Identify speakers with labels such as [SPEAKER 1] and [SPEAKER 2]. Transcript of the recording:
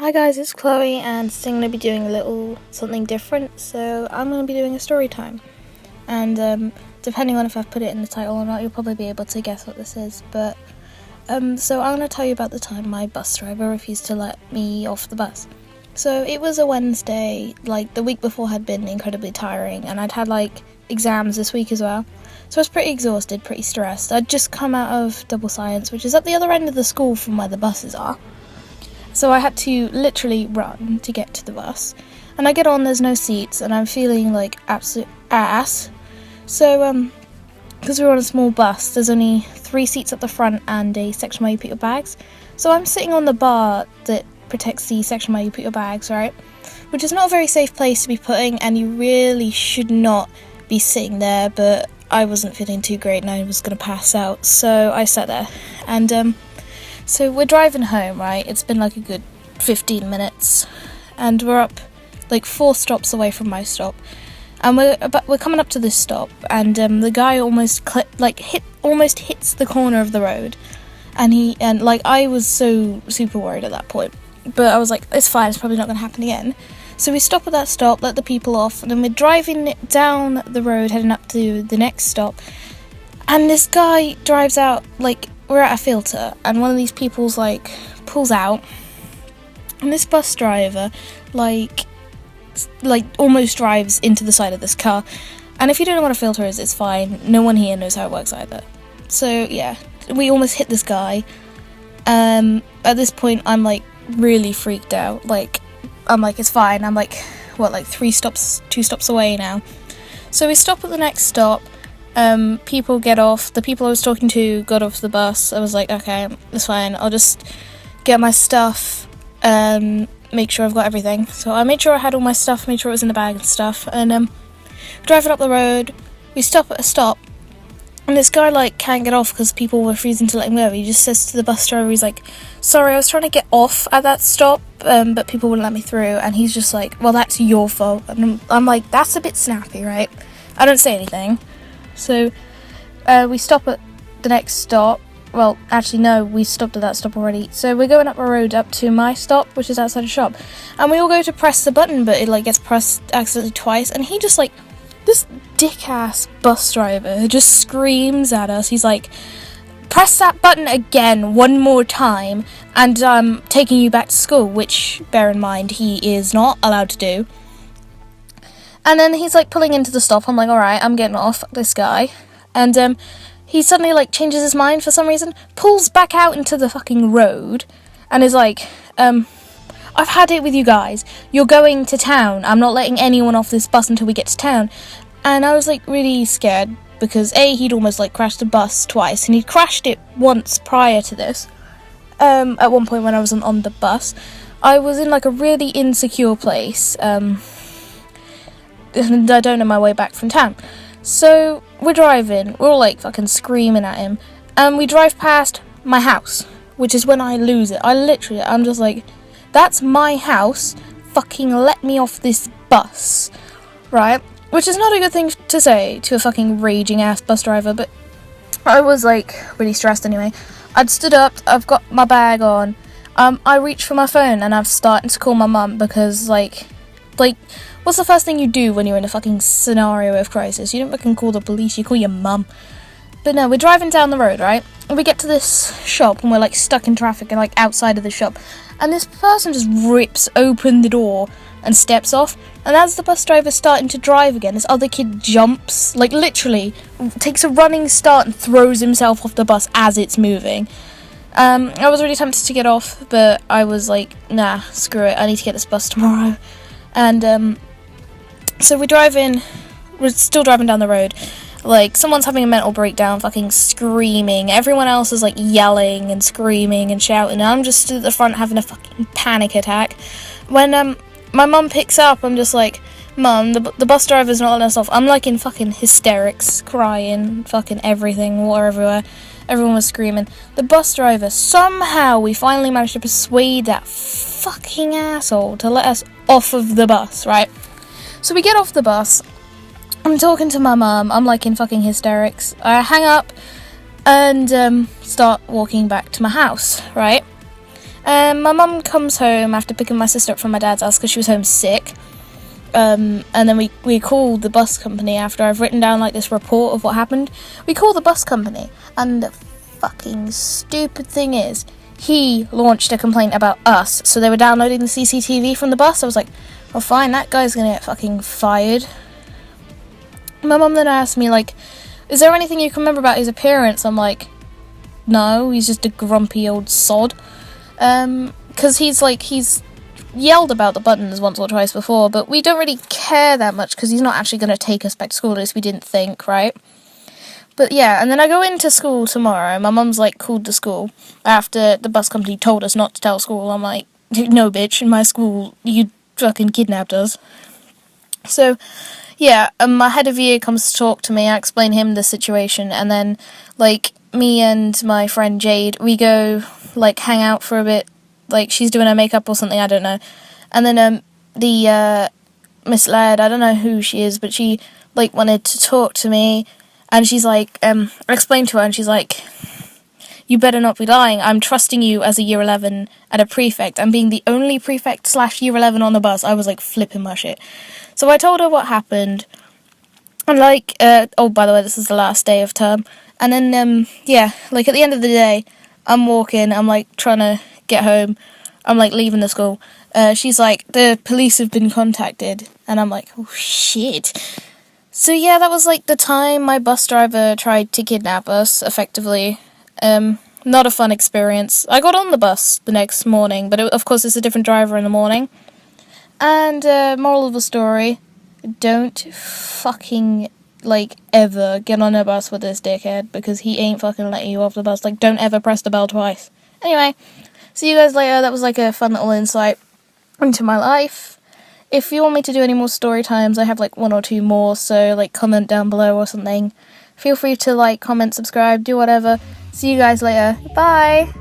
[SPEAKER 1] Hi guys, it's Chloe and today I'm going to be doing a little something different. So I'm going to be doing a story time, and depending on if I've put it in the title or not, you'll probably be able to guess what this is. But so I'm going to tell you about the time my bus driver refused to let me off the bus. So it was a Wednesday, like the week before had been incredibly tiring, and I'd had like exams this week as well. So I was pretty exhausted, pretty stressed. I'd just come out of double science, which is at the other end of the school from where the buses are. So I had to literally run to get to the bus. And I get on, there's no seats, and I'm feeling like absolute ass. So, because we're on a small bus, there's only 3 seats at the front and a section where you put your bags. So I'm sitting on the bar that protects the section where you put your bags, right? Which is not a very safe place to be putting, and you really should not be sitting there, but I wasn't feeling too great and I was going to pass out. So I sat there, and so we're driving home, right? It's been like a good 15 minutes, and we're up like 4 stops away from my stop, and we're coming up to this stop, and the guy almost hits the corner of the road, and like I was so super worried at that point, but I was like, it's fine, it's probably not going to happen again. So we stop at that stop, let the people off, and then we're driving down the road, heading up to the next stop, and this guy drives out like. We're at a filter, and one of these people's like pulls out, and this bus driver like almost drives into the side of this car. And if you don't know what a filter is, it's fine. No one here knows how it works either. So yeah, we almost hit this guy. At this point, I'm like really freaked out. Like I'm like, it's fine. I'm like, what, like 2 stops away now. So we stop at the next stop. People get off. The people I was talking to got off the bus. I was like, okay, it's fine. I'll just get my stuff, make sure I've got everything. So I made sure I had all my stuff, made sure it was in the bag and stuff, and driving up the road, we stop at a stop, and this guy like can't get off because people were refusing to let him go. He just says to the bus driver, he's like, sorry, I was trying to get off at that stop, but people wouldn't let me through. And he's just like, well, that's your fault. And I'm like, that's a bit snappy, right? I don't say anything. So we stop at the next stop. Well, actually no, we stopped at that stop already. So we're going up a road up to my stop, which is outside a shop. And we all go to press the button, but it like gets pressed accidentally twice. And he just like, this dick-ass bus driver just screams at us. He's like, press that button again one more time and I'm taking you back to school, which, bear in mind, he is not allowed to do. And then he's like pulling into the stop. I'm like, alright, I'm getting off this guy. And he suddenly like changes his mind for some reason, pulls back out into the fucking road, and is like, I've had it with you guys. You're going to town. I'm not letting anyone off this bus until we get to town. And I was like really scared because A, he'd almost like crashed the bus twice, and he'd crashed it once prior to this. At one point when I was on the bus, I was in like a really insecure place. And I don't know my way back from town. So we're driving, we're all like fucking screaming at him, and we drive past my house, which is when I lose it. I'm just like, that's my house, fucking let me off this bus, right? Which is not a good thing to say to a fucking raging ass bus driver, but I was like really stressed anyway. I'd stood up, I've got my bag on, I reach for my phone and I'm starting to call my mum because like, what's the first thing you do when you're in a fucking scenario of crisis? You don't fucking call the police, you call your mum. But no, we're driving down the road, right? And we get to this shop and we're like stuck in traffic and like outside of the shop. And this person just rips open the door and steps off. And as the bus driver's starting to drive again, this other kid jumps, like literally takes a running start and throws himself off the bus as it's moving. I was really tempted to get off, but I was like, nah, screw it, I need to get this bus tomorrow. And so we're still driving down the road, like someone's having a mental breakdown, fucking screaming, everyone else is like yelling and screaming and shouting, and I'm just stood at the front having a fucking panic attack. When my mum picks up, I'm just like, Mum, the bus driver's not letting us off. I'm like in fucking hysterics, crying, fucking everything, water everywhere. Everyone was screaming. The bus driver, somehow we finally managed to persuade that fucking asshole to let us off of the bus, right? So we get off the bus, I'm talking to my mum, I'm like in fucking hysterics. I hang up and start walking back to my house, right? My mum comes home after picking my sister up from my dad's house because she was home sick. And then we call the bus company after I've written down like this report of what happened. We call the bus company, and the fucking stupid thing is, he launched a complaint about us. So they were downloading the CCTV from the bus. I was like, well, fine, that guy's gonna get fucking fired. My mum then asked me, like, is there anything you can remember about his appearance? I'm like, no, he's just a grumpy old sod. Because he's yelled about the buttons once or twice before, but we don't really care that much because he's not actually going to take us back to school, at least we didn't think, right? But yeah, and then I go into school tomorrow. My mum's like called the school after the bus company told us not to tell school. I'm like, no bitch, in my school you fucking kidnapped us. So yeah, my head of year comes to talk to me. I explain him the situation, and then like me and my friend Jade, we go like hang out for a bit. Like she's doing her makeup or something, I don't know. And then the Miss Laird, I don't know who she is, but she like wanted to talk to me, and she's like, I explained to her, and she's like, you better not be lying. I'm trusting you as a year 11 and a prefect. I'm being the only prefect / year 11 on the bus. I was like flipping my shit. So I told her what happened. And like, oh, by the way, this is the last day of term. And then, yeah, like at the end of the day, I'm walking, I'm like trying to get home. I'm like leaving the school. She's like, the police have been contacted. And I'm like, oh shit. So yeah, that was like the time my bus driver tried to kidnap us, effectively. Not a fun experience. I got on the bus the next morning, but of course it's a different driver in the morning. And moral of the story, don't fucking like ever get on a bus with this dickhead, because he ain't fucking letting you off the bus. Like, don't ever press the bell twice. Anyway, see you guys later. That was like a fun little insight into my life. If you want me to do any more story times, I have like 1 or 2 more, so like comment down below or something. Feel free to like, comment, subscribe, do whatever. See you guys later. Bye!